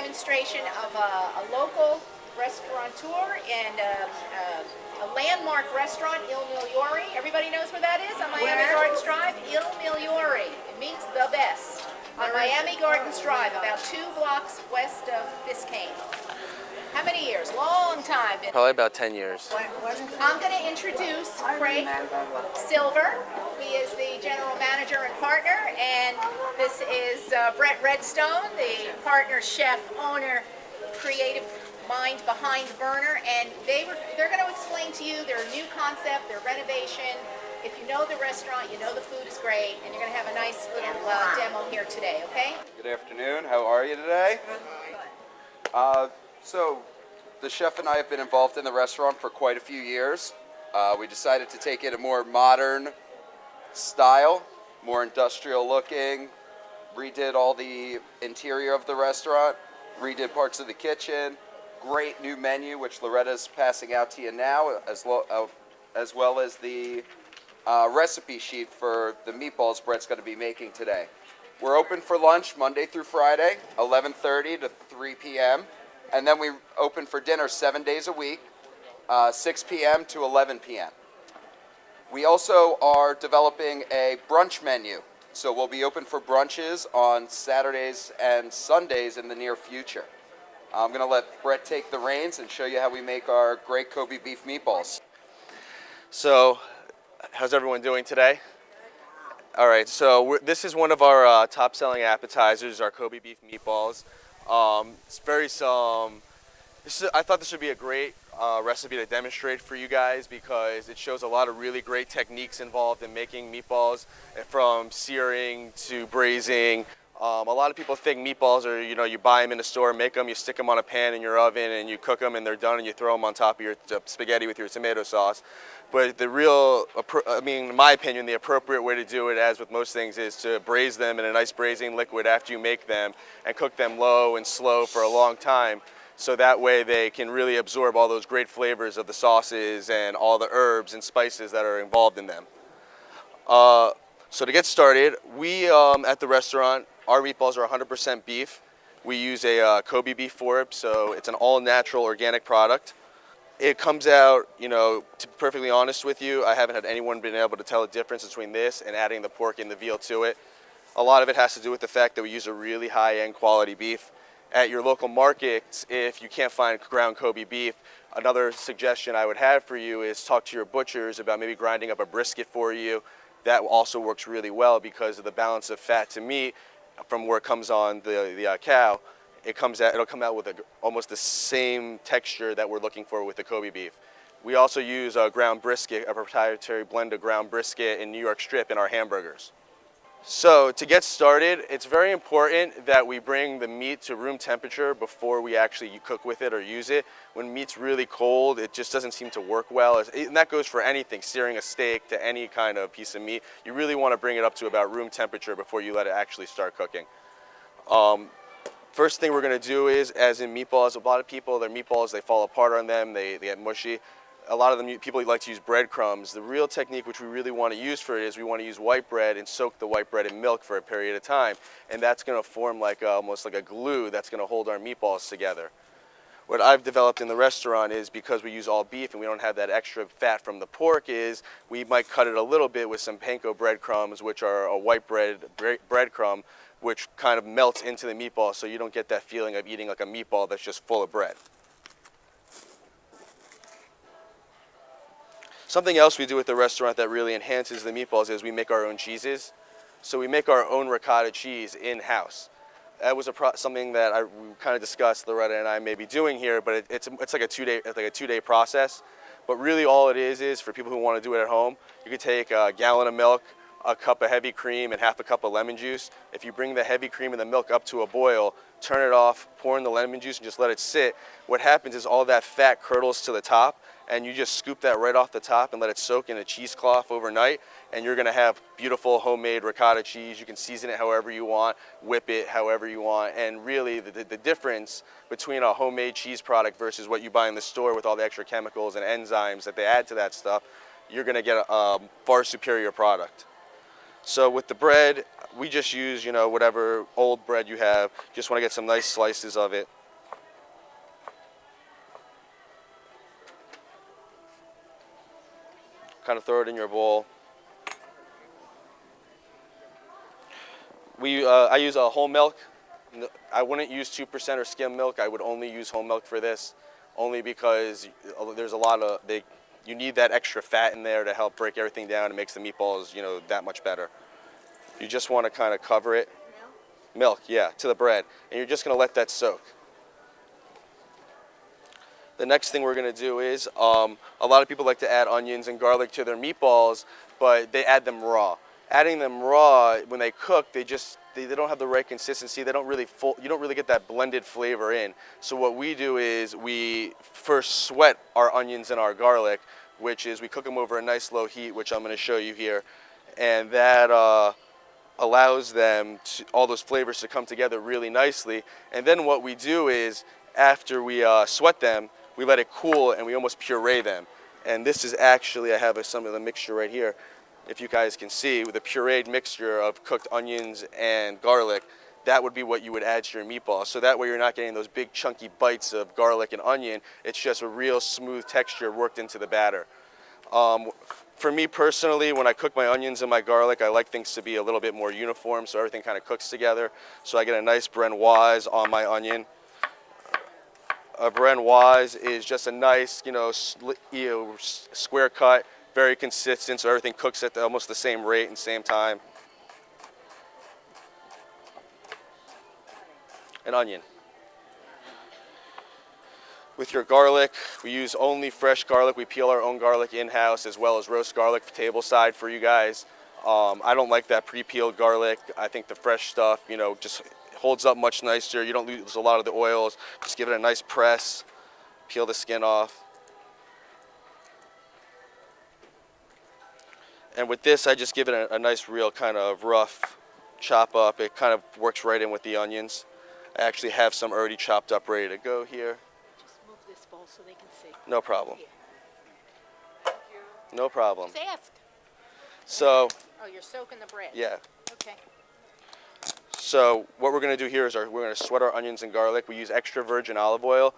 demonstration of a local restaurateur and a landmark restaurant, Il Migliore. Everybody knows where that is on Miami Gardens Drive? Il Migliore. It means the best. On Miami Gardens Drive, about 2 blocks west of Biscayne. How many years? Long time. Probably about 10 years. I'm going to introduce Craig Silver. He is the general manager and partner, and this is Brett Redstone, the partner, chef, owner, creative mind behind Burner, and they're going to explain to you their new concept, their renovation. If you know the restaurant, you know the food is great, and you're going to have a nice little demo here today, okay? Good afternoon. How are you today? So, the chef and I have been involved in the restaurant for quite a few years. We decided to take it a more modern style, more industrial looking, redid all the interior of the restaurant, redid parts of the kitchen, great new menu, which Loretta's passing out to you now, as well as the recipe sheet for the meatballs Brett's going to be making today. We're open for lunch Monday through Friday, 11:30 to 3 p.m., and then we open for dinner 7 days a week, 6 p.m. to 11 p.m. We also are developing a brunch menu, so we'll be open for brunches on Saturdays and Sundays in the near future. I'm going to let Brett take the reins and show you how we make our great Kobe beef meatballs. So, how's everyone doing today? All right, so this is one of our top-selling appetizers, our Kobe beef meatballs. It's very I thought this would be a great recipe to demonstrate for you guys because it shows a lot of really great techniques involved in making meatballs, from searing to braising. A lot of people think meatballs are, you buy them in the store, make them, you stick them on a pan in your oven, and you cook them, and they're done, and you throw them on top of your spaghetti with your tomato sauce. But in my opinion, the appropriate way to do it, as with most things, is to braise them in a nice braising liquid after you make them and cook them low and slow for a long time. So that way they can really absorb all those great flavors of the sauces and all the herbs and spices that are involved in them. So to get started, we at the restaurant, our meatballs are 100% beef. We use a Kobe beef for it, so it's an all-natural organic product. It comes out, to be perfectly honest with you, I haven't had anyone been able to tell the difference between this and adding the pork and the veal to it. A lot of it has to do with the fact that we use a really high-end quality beef. At your local markets, if you can't find ground Kobe beef, another suggestion I would have for you is talk to your butchers about maybe grinding up a brisket for you. That also works really well because of the balance of fat to meat from where it comes on the cow. It'll come out with almost the same texture that we're looking for with the Kobe beef. We also use ground brisket, a proprietary blend of ground brisket and New York strip in our hamburgers. So to get started, it's very important that we bring the meat to room temperature before we actually cook with it or use it. When meat's really cold, it just doesn't seem to work well. And that goes for anything, searing a steak to any kind of piece of meat. You really want to bring it up to about room temperature before you let it actually start cooking. First thing we're going to do is, as in meatballs, a lot of people, their meatballs, they fall apart on them, they get mushy. A lot of them, people like to use breadcrumbs. The real technique which we really want to use for it is we want to use white bread and soak the white bread in milk for a period of time. And that's going to form almost like a glue that's going to hold our meatballs together. What I've developed in the restaurant is, because we use all beef and we don't have that extra fat from the pork, is we might cut it a little bit with some panko breadcrumbs, which are a white breadcrumb, which kind of melts into the meatball, so you don't get that feeling of eating like a meatball that's just full of bread. Something else we do at the restaurant that really enhances the meatballs is we make our own cheeses. So we make our own ricotta cheese in-house. That was something that we kind of discussed, Loretta and I may be doing here, but it's like a two-day process. But really all it is for people who want to do it at home, you could take a gallon of milk, a cup of heavy cream, and half a cup of lemon juice. If you bring the heavy cream and the milk up to a boil, turn it off, pour in the lemon juice, and just let it sit, what happens is all that fat curdles to the top, and you just scoop that right off the top and let it soak in a cheesecloth overnight, and you're going to have beautiful homemade ricotta cheese. You can season it however you want, whip it however you want, and really the difference between a homemade cheese product versus what you buy in the store with all the extra chemicals and enzymes that they add to that stuff, you're going to get a far superior product. So with the bread, we just use, whatever old bread you have. Just want to get some nice slices of it. Kind of throw it in your bowl. I use whole milk. I wouldn't use 2% or skim milk. I would only use whole milk for this, only because there's a lot of you need that extra fat in there to help break everything down. It makes the meatballs, that much better. You just want to kind of cover it. Milk, yeah, to the bread, and you're just going to let that soak. The next thing we're going to do is a lot of people like to add onions and garlic to their meatballs, but they add them raw. Adding them raw, when they cook, they don't have the right consistency. They don't really you don't really get that blended flavor in. So what we do is we first sweat our onions and our garlic, which is we cook them over a nice low heat, which I'm going to show you here, and that allows all those flavors to come together really nicely. And then what we do is after we sweat them, we let it cool and we almost puree them. And this is actually, I have some of the mixture right here. If you guys can see, with a pureed mixture of cooked onions and garlic, that would be what you would add to your meatballs. So that way you're not getting those big chunky bites of garlic and onion. It's just a real smooth texture worked into the batter. For me personally, when I cook my onions and my garlic, I like things to be a little bit more uniform so everything kind of cooks together. So I get a nice Brenoise on my onion. A Brenoise is just a nice, square cut, very consistent, so everything cooks at almost the same rate and same time. An onion. With your garlic, we use only fresh garlic. We peel our own garlic in-house as well as roast garlic for table side for you guys. I don't like that pre-peeled garlic. I think the fresh stuff, just holds up much nicer. You don't lose a lot of the oils. Just give it a nice press. Peel the skin off. And with this, I just give it a nice, real kind of rough chop up. It kind of works right in with the onions. I actually have some already chopped up, ready to go here. Just move this bowl so they can see. No problem. No problem. Just ask. So. Oh, you're soaking the bread. Yeah. Okay. So what we're going to do here is we're going to sweat our onions and garlic. We use extra virgin olive oil.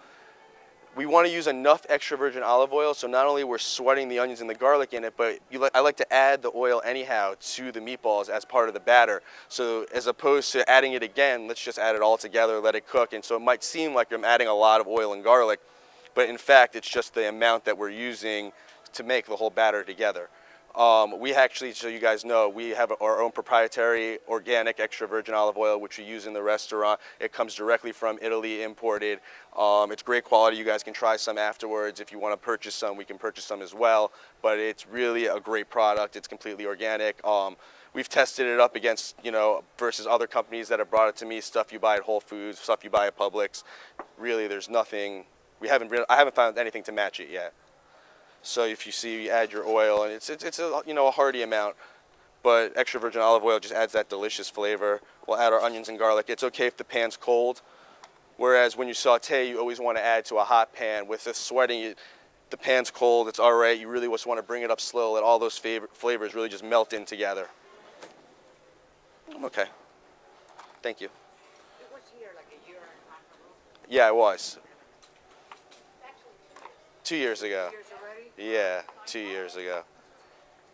We want to use enough extra virgin olive oil so not only we're sweating the onions and the garlic in it, but I like to add the oil anyhow to the meatballs as part of the batter. So as opposed to adding it again, let's just add it all together, let it cook. And so it might seem like I'm adding a lot of oil and garlic, but in fact it's just the amount that we're using to make the whole batter together. We actually, so you guys know, we have our own proprietary organic extra virgin olive oil, which we use in the restaurant. It comes directly from Italy, imported. It's great quality. You guys can try some afterwards. If you want to purchase some, we can purchase some as well. But it's really a great product. It's completely organic. We've tested it up against, versus other companies that have brought it to me, stuff you buy at Whole Foods, stuff you buy at Publix. Really, there's nothing, I haven't found anything to match it yet. So if you see, you add your oil, and it's a hearty amount, but extra virgin olive oil just adds that delicious flavor. We'll add our onions and garlic. It's okay if the pan's cold, whereas when you saute, you always want to add to a hot pan. With the sweating, the pan's cold, it's all right. You really just want to bring it up slow, let all those flavors really just melt in together. Okay. Thank you. It was here like a year and a half ago. Yeah, it was. 2 years ago. 2 years already? Yeah, 2 years ago.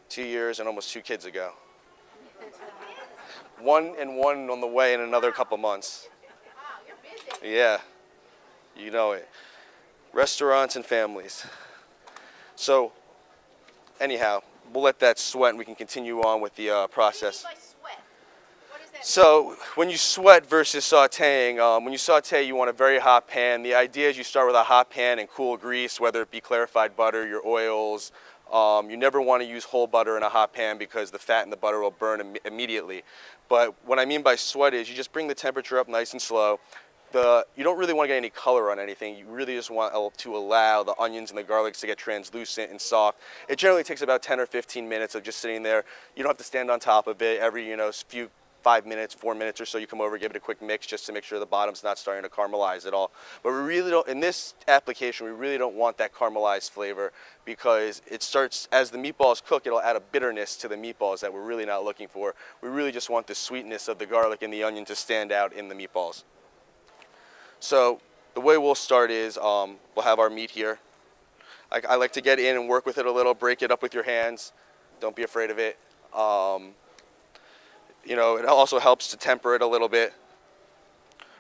2 years and almost 2 kids ago. One on the way in another couple months. Wow, you're busy. Yeah, you know it. Restaurants and families. So, anyhow, we'll let that sweat and we can continue on with the process. What do you mean by sweat? What does that mean? So when you sweat versus sauteing, when you saute, you want a very hot pan. The idea is you start with a hot pan and cool grease, whether it be clarified butter, your oils. You never want to use whole butter in a hot pan because the fat in the butter will burn immediately. But what I mean by sweat is you just bring the temperature up nice and slow. You don't really want to get any color on anything. You really just want to allow the onions and the garlics to get translucent and soft. It generally takes about 10 or 15 minutes of just sitting there. You don't have to stand on top of it every, 5 minutes, 4 minutes or so, you come over, give it a quick mix just to make sure the bottom's not starting to caramelize at all. But we really don't, in this application, we really don't want that caramelized flavor because it starts, as the meatballs cook, it'll add a bitterness to the meatballs that we're really not looking for. We really just want the sweetness of the garlic and the onion to stand out in the meatballs. So the way we'll start is we'll have our meat here. I like to get in and work with it a little, break it up with your hands. Don't be afraid of it. You know, it also helps to temper it a little bit.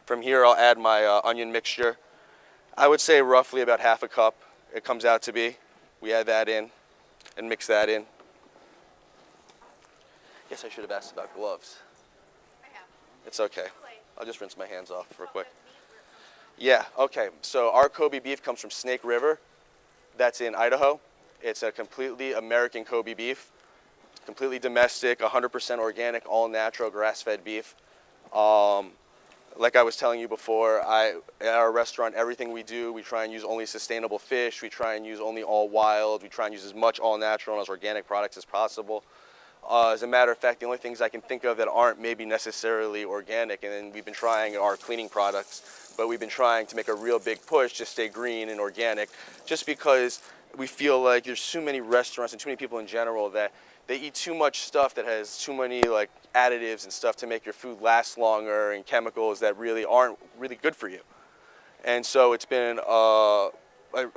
From here, I'll add my onion mixture. I would say roughly about half a cup it comes out to be. We add that in and mix that in. Guess I should have asked about gloves. I have. It's okay. I'll just rinse my hands off real quick. Yeah, okay. So our Kobe beef comes from Snake River. That's in Idaho. It's a completely American Kobe beef. Completely domestic, 100% organic, all natural, grass-fed beef. Like I was telling you before, at our restaurant, everything we do, we try and use only sustainable fish. We try and use only all wild. We try and use as much all natural and as organic products as possible. As a matter of fact, the only things I can think of that aren't maybe necessarily organic, and then we've been trying our cleaning products, but we've been trying to make a real big push to stay green and organic, just because we feel like there's too many restaurants and too many people in general that they eat too much stuff that has too many like additives and stuff to make your food last longer and chemicals that really aren't really good for you. And so it's been a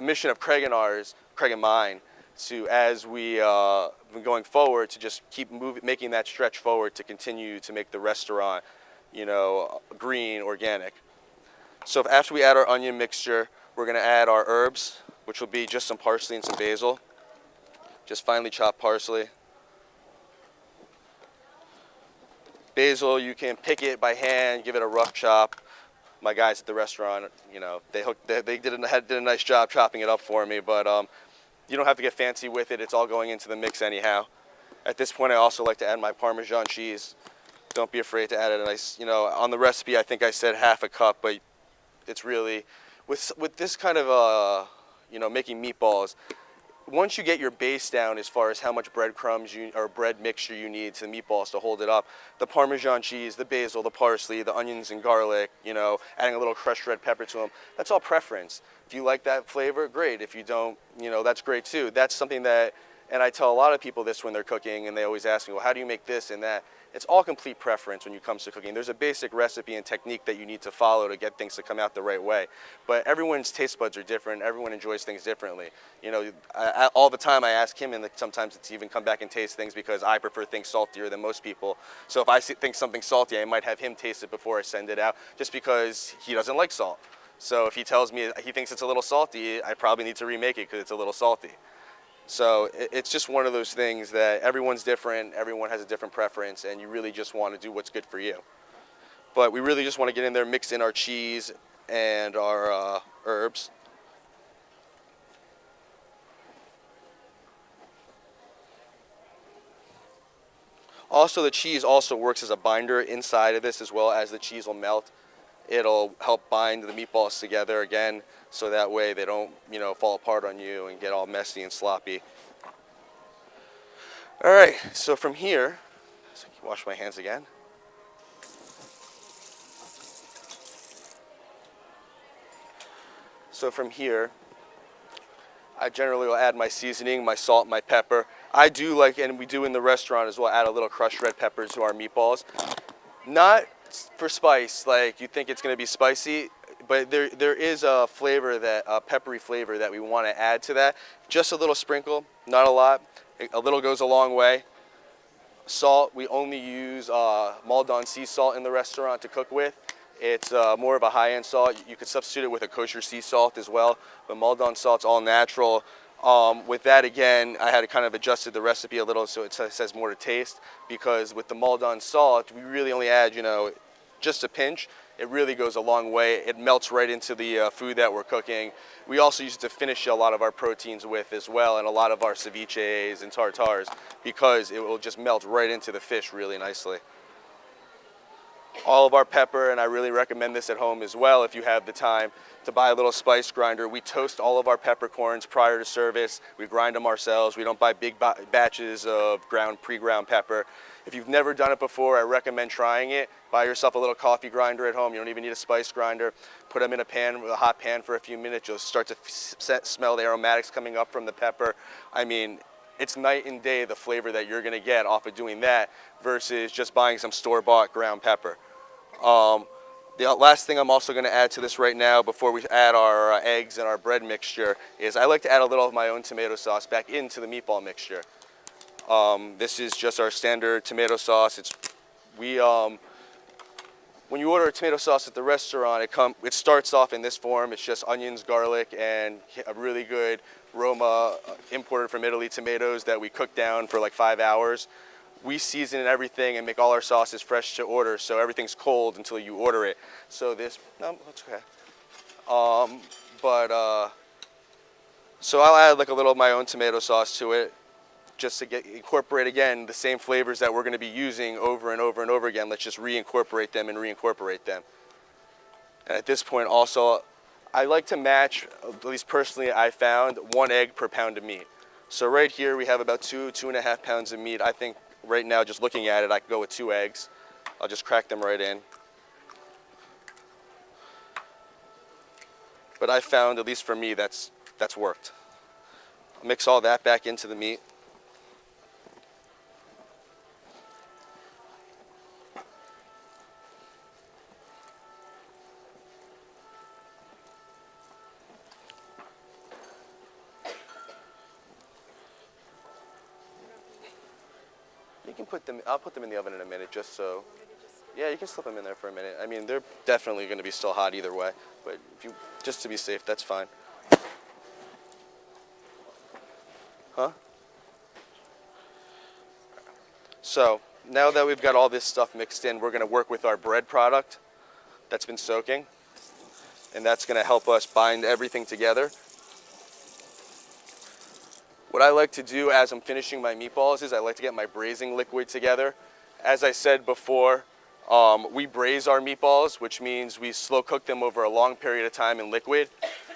mission of Craig and mine, to, as we been going forward, to just keep making that stretch forward to continue to make the restaurant, you know, green, organic. So after we add our onion mixture, we're going to add our herbs, which will be just some parsley and some basil. Just finely chopped parsley. Basil, you can pick it by hand, give it a rough chop. My guys at the restaurant, you know, they did a nice job chopping it up for me, but you don't have to get fancy with it. It's all going into the mix anyhow. At this point, I also like to add my Parmesan cheese. Don't be afraid to add a nice, you know, on the recipe, I think I said half a cup, but it's really, with this kind of, you know, making meatballs, once you get your base down as far as how much breadcrumbs or bread mixture you need to the meatballs to hold it up, the Parmesan cheese, the basil, the parsley, the onions and garlic, you know, adding a little crushed red pepper to them, that's all preference. If you like that flavor, great. If you don't, you know, that's great too. That's something that, and I tell a lot of people this when they're cooking, and they always ask me, well, how do you make this and that? It's all complete preference when it comes to cooking. There's a basic recipe and technique that you need to follow to get things to come out the right way. But everyone's taste buds are different. Everyone enjoys things differently. You know, all the time I ask him, and sometimes it's even come back and taste things because I prefer things saltier than most people. So if I think something salty, I might have him taste it before I send it out, just because he doesn't like salt. So if he tells me he thinks it's a little salty, I probably need to remake it because it's a little salty. So it's just one of those things that everyone's different, everyone has a different preference, and you really just want to do what's good for you. But we really just want to get in there, mix in our cheese and our herbs. Also, the cheese also works as a binder inside of this as well. As the cheese will melt, it'll help bind the meatballs together again, so that way they don't, you know, fall apart on you and get all messy and sloppy. All right, so from here, so I can wash my hands again. So from here, I generally will add my seasoning, my salt, my pepper. I do like, and we do in the restaurant as well, add a little crushed red pepper to our meatballs. Not for spice, like you think it's going to be spicy, but there is a flavor, that a peppery flavor that we want to add to that. Just a little sprinkle, not a lot. A little goes a long way. Salt, we only use Maldon sea salt in the restaurant to cook with. It's more of a high-end salt. You could substitute it with a kosher sea salt as well, but Maldon salt's all natural. With that, again, I had kind of adjusted the recipe a little so it says more to taste, because with the Maldon salt, we really only add, you know, just a pinch. It really goes a long way. It melts right into the food that we're cooking. We also use it to finish a lot of our proteins with as well, and a lot of our ceviches and tartars, because it will just melt right into the fish really nicely. All of our pepper, and I really recommend this at home as well if you have the time, to buy a little spice grinder. We toast all of our peppercorns prior to service. We grind them ourselves. We don't buy big batches of pre-ground pepper. If you've never done it before, I recommend trying it. Buy yourself a little coffee grinder at home. You don't even need a spice grinder. Put them in a pan, a hot pan for a few minutes. You'll start to smell the aromatics coming up from the pepper. I mean, it's night and day the flavor that you're gonna get off of doing that versus just buying some store-bought ground pepper. The last thing I'm also going to add to this right now before we add our eggs and our bread mixture is I like to add a little of my own tomato sauce back into the meatball mixture. This is just our standard tomato sauce. When you order a tomato sauce at the restaurant, it starts off in this form. It's just onions, garlic, and a really good Roma imported from Italy tomatoes that we cook down for like 5 hours. We season everything and make all our sauces fresh to order, so everything's cold until you order it. So that's okay. So I'll add like a little of my own tomato sauce to it, just to incorporate again the same flavors that we're going to be using over and over and over again. Let's just reincorporate them and reincorporate them. And at this point, also, I like to match, at least personally, I found 1 egg per pound of meat. So right here we have about 2.5 pounds of meat. I think right now, just looking at it, I could go with 2 eggs. I'll just crack them right in. But I found, at least for me, that's worked. I'll mix all that back into the meat. You can put them, I'll put them in the oven in a minute just so, yeah, you can slip them in there for a minute. I mean, they're definitely going to be still hot either way, but just to be safe, that's fine. Huh? So now that we've got all this stuff mixed in, we're going to work with our bread product that's been soaking, and that's going to help us bind everything together. What I like to do as I'm finishing my meatballs is I like to get my braising liquid together. As I said before, we braise our meatballs, which means we slow cook them over a long period of time in liquid.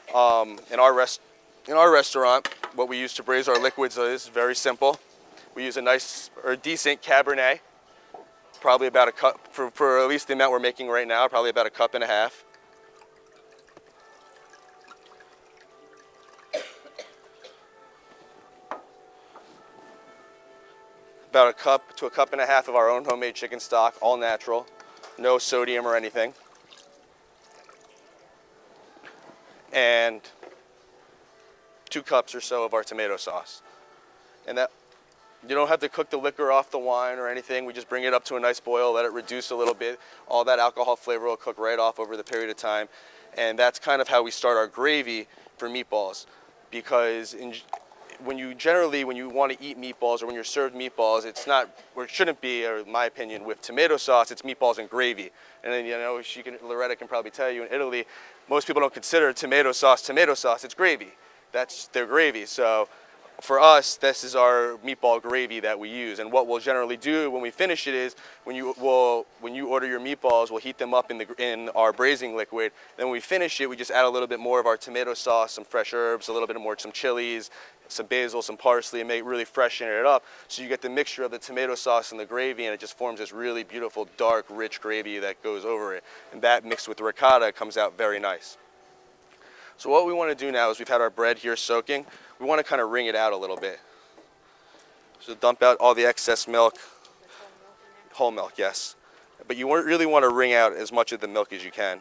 In our restaurant, what we use to braise our liquids is very simple. We use a nice or decent Cabernet, probably about a cup, for at least the amount we're making right now, probably about 1.5 cups. About 1 cup to 1.5 cups of our own homemade chicken stock, all natural, no sodium or anything. And 2 cups or so of our tomato sauce. And that, you don't have to cook the liquor off the wine or anything. We just bring it up to a nice boil, let it reduce a little bit. All that alcohol flavor will cook right off over the period of time. And that's kind of how we start our gravy for meatballs. Because when you want to eat meatballs or when you're served meatballs, it's not, or it shouldn't be, or in my opinion, with tomato sauce, it's meatballs and gravy. And then, you know, Loretta can probably tell you, in Italy, most people don't consider tomato sauce, it's gravy. That's their gravy. So for us, this is our meatball gravy that we use. And what we'll generally do when we finish it is, when you order your meatballs, we'll heat them up in our braising liquid. Then when we finish it, we just add a little bit more of our tomato sauce, some fresh herbs, a little bit more, some chilies, some basil, some parsley, and really freshen it up. So you get the mixture of the tomato sauce and the gravy, and it just forms this really beautiful, dark, rich gravy that goes over it. And that mixed with ricotta comes out very nice. So what we want to do now is we've had our bread here soaking. We want to kind of wring it out a little bit. So dump out all the excess milk. Whole milk, yes. But you really want to wring out as much of the milk as you can.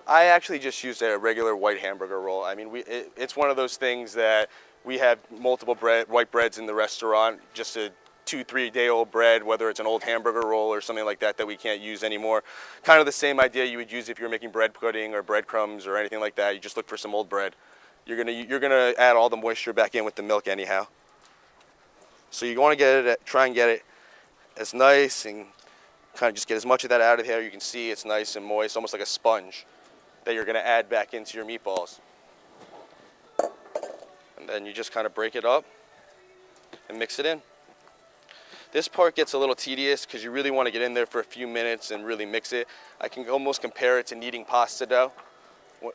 I actually just used a regular white hamburger roll. I mean, it's one of those things that we have multiple white breads in the restaurant, just a 2-3 day old bread, whether it's an old hamburger roll or something like that we can't use anymore. Kind of the same idea you would use if you're making bread pudding or breadcrumbs or anything like that. You just look for some old bread. You're gonna add all the moisture back in with the milk anyhow. So you want to try and get it as nice and kind of just get as much of that out of here. You can see it's nice and moist, almost like a sponge that you're going to add back into your meatballs. And then you just kind of break it up and mix it in. This part gets a little tedious because you really want to get in there for a few minutes and really mix it. I can almost compare it to kneading pasta dough,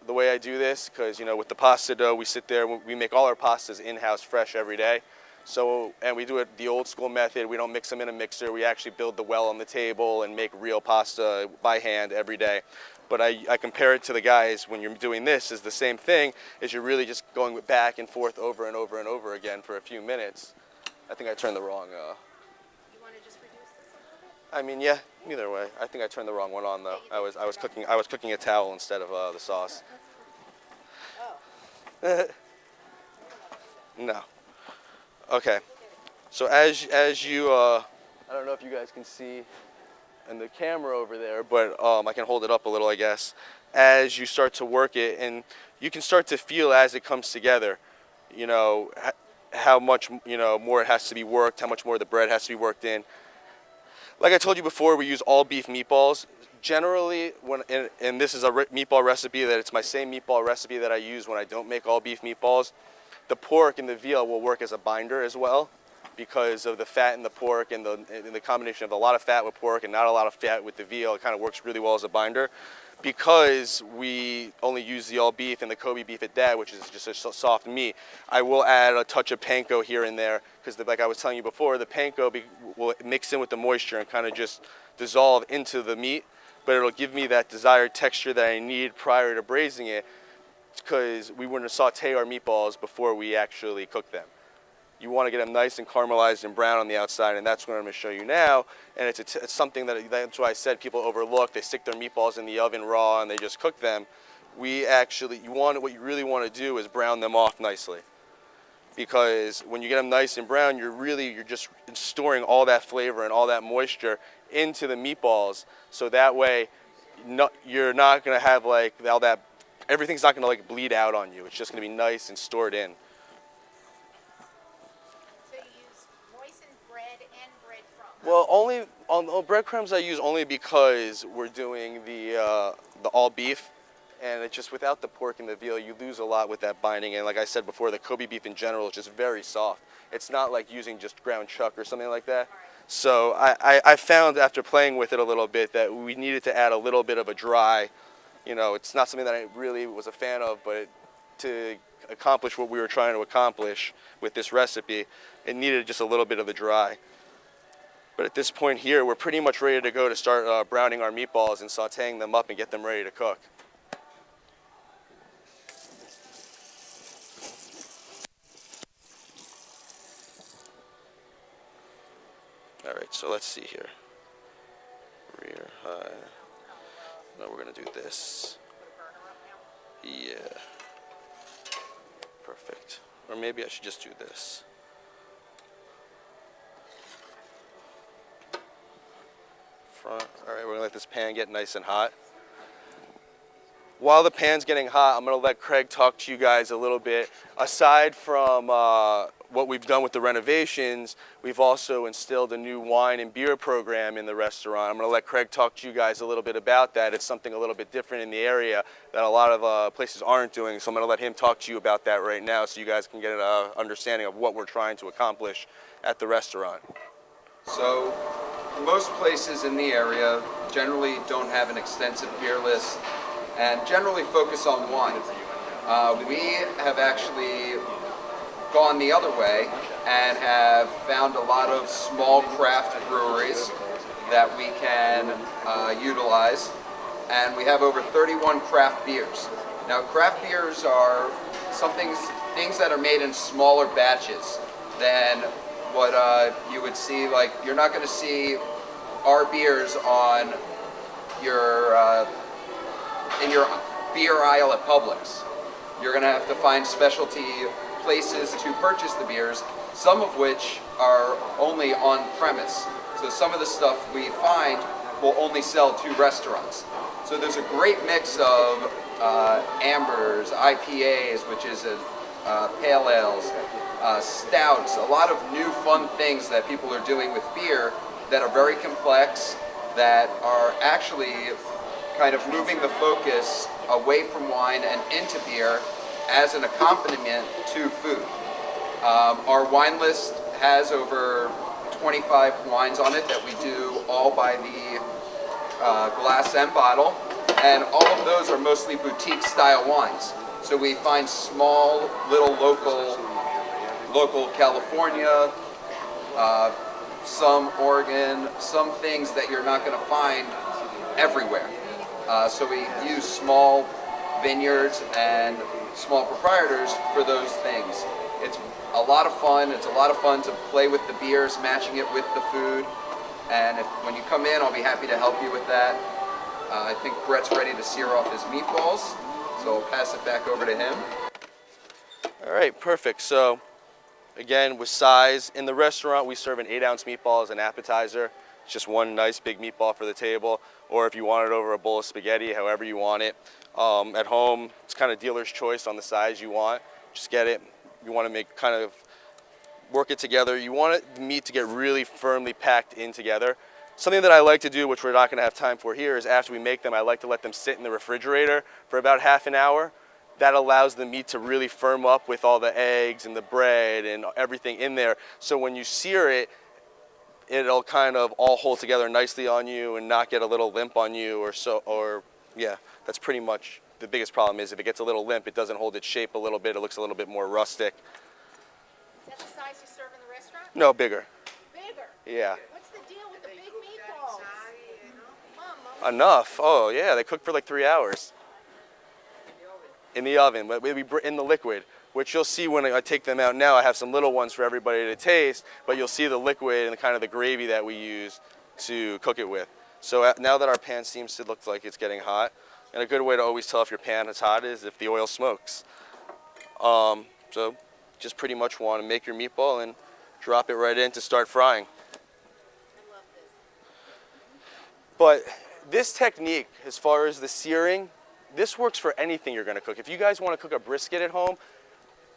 the way I do this, because, you know, with the pasta dough, we sit there, we make all our pastas in-house fresh every day. So, and we do it the old school method. We don't mix them in a mixer. We actually build the well on the table and make real pasta by hand every day. But I compare it to the guys when you're doing this is the same thing, is you're really just going back and forth over and over and over again for a few minutes. I think I turned the wrong, You want to just reduce this a little bit? I mean, yeah, either way. I think I turned the wrong one on though. I was cooking a towel instead of the sauce. Oh. No. Okay. So as you I don't know if you guys can see in the camera over there, but I can hold it up a little, I guess. As you start to work it, and you can start to feel as it comes together, you know, how much, you know, more it has to be worked, how much more the bread has to be worked in. Like I told you before, we use all beef meatballs. Generally, and this is a meatball recipe that it's my same meatball recipe that I use when I don't make all beef meatballs. The pork and the veal will work as a binder as well, because of the fat in the pork and the combination of a lot of fat with pork and not a lot of fat with the veal. It kind of works really well as a binder. Because we only use the all beef and the Kobe beef at that, which is just a soft meat, I will add a touch of panko here and there, because like I was telling you before, the panko will mix in with the moisture and kind of just dissolve into the meat, but it'll give me that desired texture that I need prior to braising it, because we want to saute our meatballs before we actually cook them. You want to get them nice and caramelized and brown on the outside, and that's what I'm going to show you now. And it's something that's why I said people overlook. They stick their meatballs in the oven raw and they just cook them. What you really want to do is brown them off nicely, because when you get them nice and brown, you're just storing all that flavor and all that moisture into the meatballs. So that way, you're not going to have like all that. Everything's not going to like bleed out on you. It's just going to be nice and stored in. Well, only on breadcrumbs I use only because we're doing the all beef, and it's just without the pork and the veal, you lose a lot with that binding. And like I said before, the Kobe beef in general is just very soft. It's not like using just ground chuck or something like that. So I found after playing with it a little bit that we needed to add a little bit of a dry. You know, it's not something that I really was a fan of, but to accomplish what we were trying to accomplish with this recipe, it needed just a little bit of the dry. But at this point here, we're pretty much ready to go to start browning our meatballs and sauteing them up and get them ready to cook. All right, so let's see here. Rear, high. No, we're gonna do this. Yeah. Perfect. Or maybe I should just do this. Front. All right, we're gonna let this pan get nice and hot. While the pan's getting hot, I'm gonna let Craig talk to you guys a little bit. Aside from what we've done with the renovations, we've also instilled a new wine and beer program in the restaurant. I'm gonna let Craig talk to you guys a little bit about that. It's something a little bit different in the area that a lot of places aren't doing. So I'm gonna let him talk to you about that right now, so you guys can get an understanding of what we're trying to accomplish at the restaurant. So, most places in the area generally don't have an extensive beer list and generally focus on wine. We have actually gone the other way and have found a lot of small craft breweries that we can utilize, and we have over 31 craft beers. Now, craft beers are things that are made in smaller batches than what you would see. Like, you're not going to see our beers on your in your beer aisle at Publix. You're going to have to find specialty places to purchase the beers, some of which are only on premise. So some of the stuff we find will only sell to restaurants. So there's a great mix of ambers, IPAs, which is pale ales, stouts, a lot of new fun things that people are doing with beer that are very complex, that are actually kind of moving the focus away from wine and into beer as an accompaniment to food. Our wine list has over 25 wines on it that we do all by the glass and bottle, and all of those are mostly boutique style wines. So we find small, little local local California, some Oregon, some things that you're not going to find everywhere. So we use small vineyards and small proprietors for those things. It's a lot of fun. It's a lot of fun to play with the beers, matching it with the food. And when you come in, I'll be happy to help you with that. I think Brett's ready to sear off his meatballs, so I'll pass it back over to him. All right, perfect. So again, with size, in the restaurant we serve an 8-ounce meatball as an appetizer. It's just one nice big meatball for the table, or if you want it over a bowl of spaghetti, however you want it. At home, it's kind of dealer's choice on the size you want. Just get it. You want to make kind of work it together. You want the meat to get really firmly packed in together. Something that I like to do, which we're not going to have time for here, is after we make them, I like to let them sit in the refrigerator for about half an hour. That allows the meat to really firm up with all the eggs and the bread and everything in there. So when you sear it, it'll kind of all hold together nicely on you and not get a little limp on you yeah, that's pretty much the biggest problem. Is if it gets a little limp, it doesn't hold its shape a little bit. It looks a little bit more rustic. Is that the size you serve in the restaurant? No, bigger. Bigger? Yeah. What's the deal with the big meatballs? Mom, Enough. Oh yeah, they cook for like 3 hours. In the oven, but in the liquid, which you'll see when I take them out now. I have some little ones for everybody to taste, but you'll see the liquid and kind of the gravy that we use to cook it with. So now that our pan seems to look like it's getting hot, and a good way to always tell if your pan is hot is if the oil smokes. So just pretty much want to make your meatball and drop it right in to start frying. I love this. But this technique, as far as the searing, this works for anything you're going to cook. If you guys want to cook a brisket at home,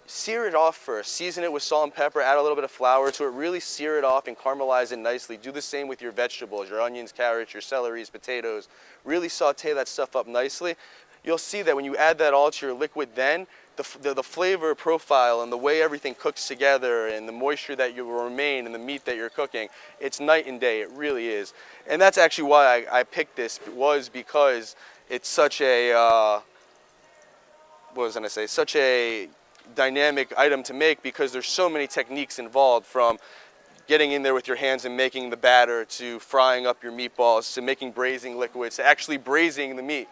sear it off first. Season it with salt and pepper, add a little bit of flour to it, really sear it off and caramelize it nicely. Do the same with your vegetables, your onions, carrots, your celeries, potatoes. Really saute that stuff up nicely. You'll see that when you add that all to your liquid then, the flavor profile and the way everything cooks together and the moisture that will remain in the meat that you're cooking, it's night and day. It really is. And that's actually why I picked this, was because it's such a, such a dynamic item to make, because there's so many techniques involved, from getting in there with your hands and making the batter, to frying up your meatballs, to making braising liquids, to actually braising the meat.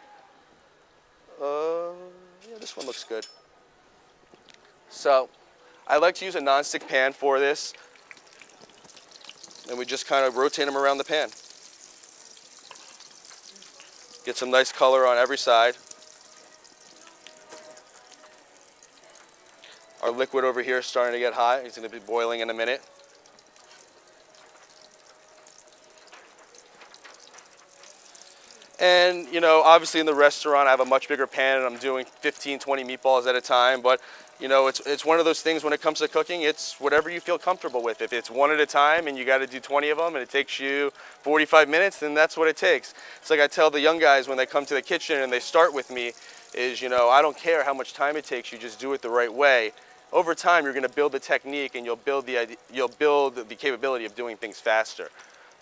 Yeah, this one looks good. So I like to use a nonstick pan for this, and we just kind of rotate them around the pan. Get some nice color on every side. Our liquid over here is starting to get hot. It's going to be boiling in a minute. And, you know, obviously in the restaurant I have a much bigger pan and I'm doing 15, 20 meatballs at a time. But, you know, it's one of those things when it comes to cooking, it's whatever you feel comfortable with. If it's one at a time and you got to do 20 of them and it takes you 45 minutes, then that's what it takes. It's like I tell the young guys when they come to the kitchen and they start with me is, you know, I don't care how much time it takes, you just do it the right way. Over time, you're going to build the technique and you'll build the capability of doing things faster.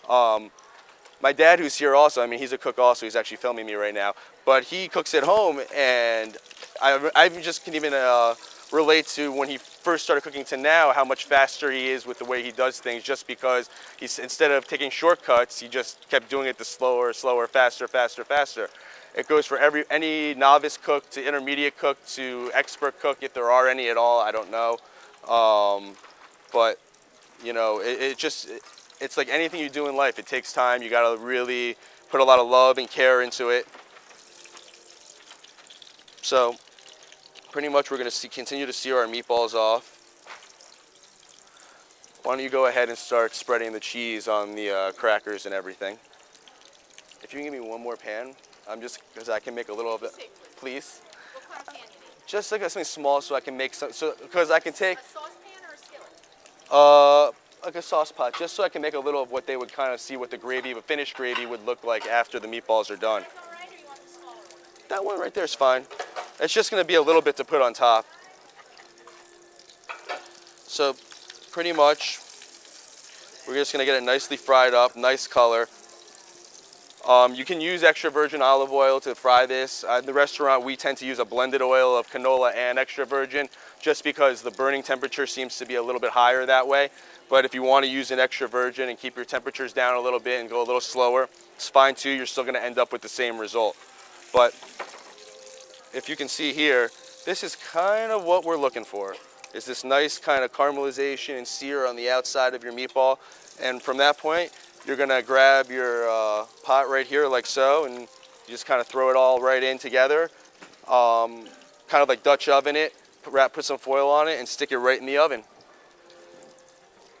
My dad, who's here also, I mean, he's a cook also, he's actually filming me right now, but he cooks at home, and I just can even relate to when he first started cooking to now, how much faster he is with the way he does things, just because instead of taking shortcuts, he just kept doing it the slower, faster, faster, faster. It goes for any novice cook to intermediate cook to expert cook, if there are any at all, I don't know. But, you know, it's like anything you do in life. It takes time. You got to really put a lot of love and care into it. So pretty much we're going to continue to sear our meatballs off. Why don't you go ahead and start spreading the cheese on the crackers and everything. If you can give me one more pan, because I can make a little of it, please. What kind of pan you need? Just like something small so I can make some, because I can take, A saucepan or a skillet? like a sauce pot, just so I can make a little of what they would kind of see what the gravy, the finished gravy would look like after the meatballs are done. Is that all right, or you want the smaller one? That one right there is fine. It's just going to be a little bit to put on top. So pretty much, we're just going to get it nicely fried up, nice color. You can use extra virgin olive oil to fry this. In the restaurant, we tend to use a blended oil of canola and extra virgin just because the burning temperature seems to be a little bit higher that way. But if you want to use an extra virgin and keep your temperatures down a little bit and go a little slower, it's fine too. You're still going to end up with the same result. But if you can see here, this is kind of what we're looking for, is this nice kind of caramelization and sear on the outside of your meatball. And from that point, you're going to grab your pot right here like so, and you just kind of throw it all right in together, kind of like Dutch oven it, put some foil on it, and stick it right in the oven.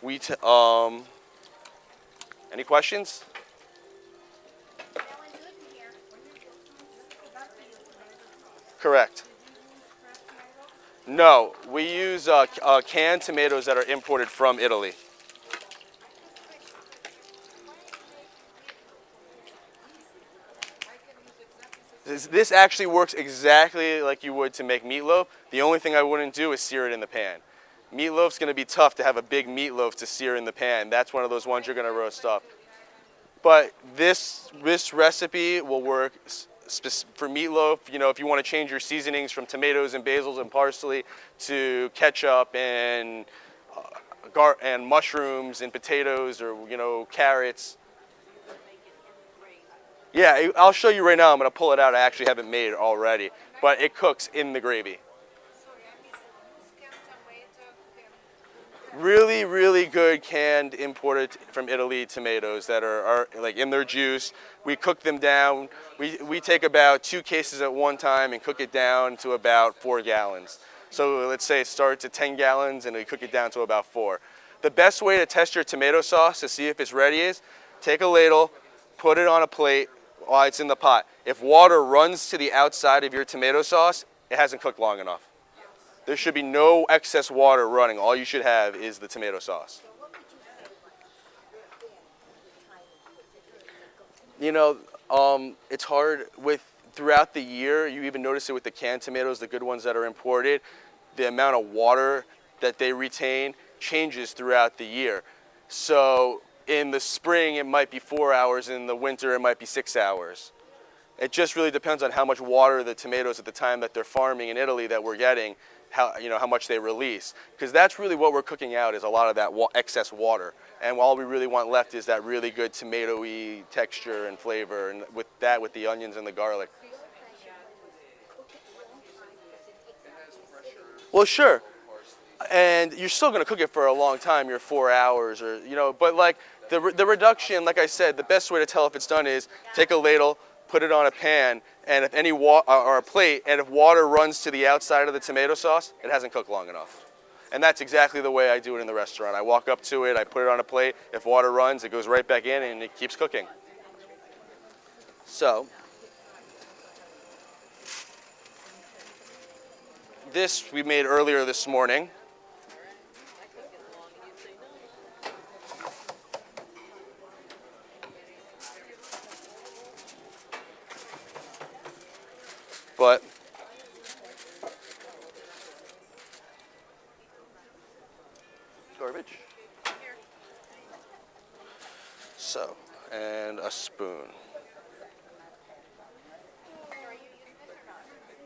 Any questions? Correct. No, we use canned tomatoes that are imported from Italy. This actually works exactly like you would to make meatloaf. The only thing I wouldn't do is sear it in the pan. Meatloaf's going to be tough to have a big meatloaf to sear in the pan. That's one of those ones you're going to roast up. But this recipe will work for meatloaf. You know, if you want to change your seasonings from tomatoes and basils and parsley to ketchup and mushrooms and potatoes, or carrots. Yeah, I'll show you right now. I'm going to pull it out. I actually have it made already, but it cooks in the gravy. Really, really good canned imported from Italy tomatoes that are like in their juice. We cook them down. We take about 2 cases at one time and cook it down to about 4 gallons. So let's say it starts at 10 gallons and we cook it down to about 4. The best way to test your tomato sauce to see if it's ready is take a ladle, put it on a plate while it's in the pot. If water runs to the outside of your tomato sauce, it hasn't cooked long enough. There should be no excess water running. All you should have is the tomato sauce. You know, it's hard throughout the year. You even notice it with the canned tomatoes, the good ones that are imported. The amount of water that they retain changes throughout the year. So in the spring, it might be 4 hours. In the winter, it might be 6 hours. It just really depends on how much water the tomatoes at the time that they're farming in Italy that we're getting, how much they release. Because that's really what we're cooking out, is a lot of that excess water. And all we really want left is that really good tomatoey texture and flavor, and with the onions and the garlic. Well, sure. And you're still going to cook it for a long time, your 4 hours, but like the reduction, like I said, the best way to tell if it's done is take a ladle, put it on a pan, and if or a plate, and if water runs to the outside of the tomato sauce, it hasn't cooked long enough. And that's exactly the way I do it in the restaurant. I walk up to it, I put it on a plate. If water runs, it goes right back in and it keeps cooking. So this we made earlier this morning. But garbage. So, and a spoon.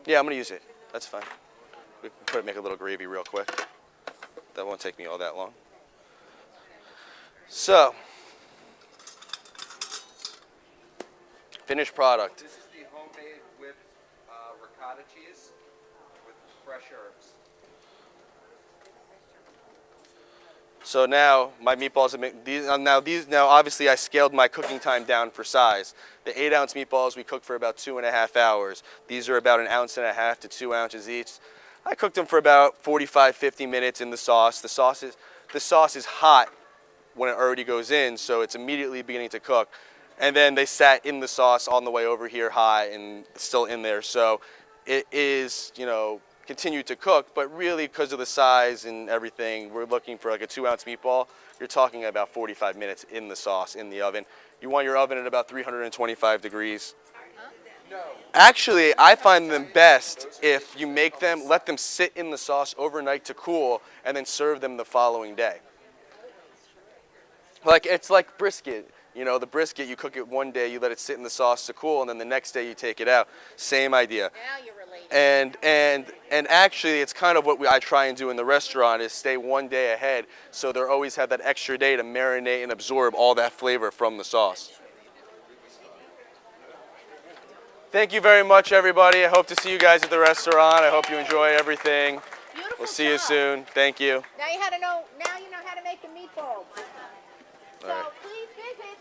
Yeah, I'm gonna use it. That's fine. We can make a little gravy real quick. That won't take me all that long. So, finished product. This is the homemade whipped ricotta cheese with fresh herbs. So now my meatballs have been, now obviously I scaled my cooking time down for size. The 8-ounce meatballs we cook for about 2.5 hours. These are about 1.5 ounces to 2 ounces each. I cooked them for about 45-50 minutes in the sauce. The sauce is hot when it already goes in, so it's immediately beginning to cook. And then they sat in the sauce on the way over here high and still in there. So it is, continued to cook, but really because of the size and everything, we're looking for like a 2-ounce meatball. You're talking about 45 minutes in the sauce, in the oven. You want your oven at about 325 degrees. No. Actually, I find them best if you make them, let them sit in the sauce overnight to cool, and then serve them the following day. It's like brisket. You know, the brisket, you cook it one day, you let it sit in the sauce to cool, and then the next day you take it out. Same idea. Now you're related. And actually, it's kind of what I try and do in the restaurant is stay one day ahead, so they always have that extra day to marinate and absorb all that flavor from the sauce. Thank you very much, everybody. I hope to see you guys at the restaurant. I hope you enjoy everything. Beautiful We'll see you job. soon. Thank you. Now you know how to make the meatballs. So please visit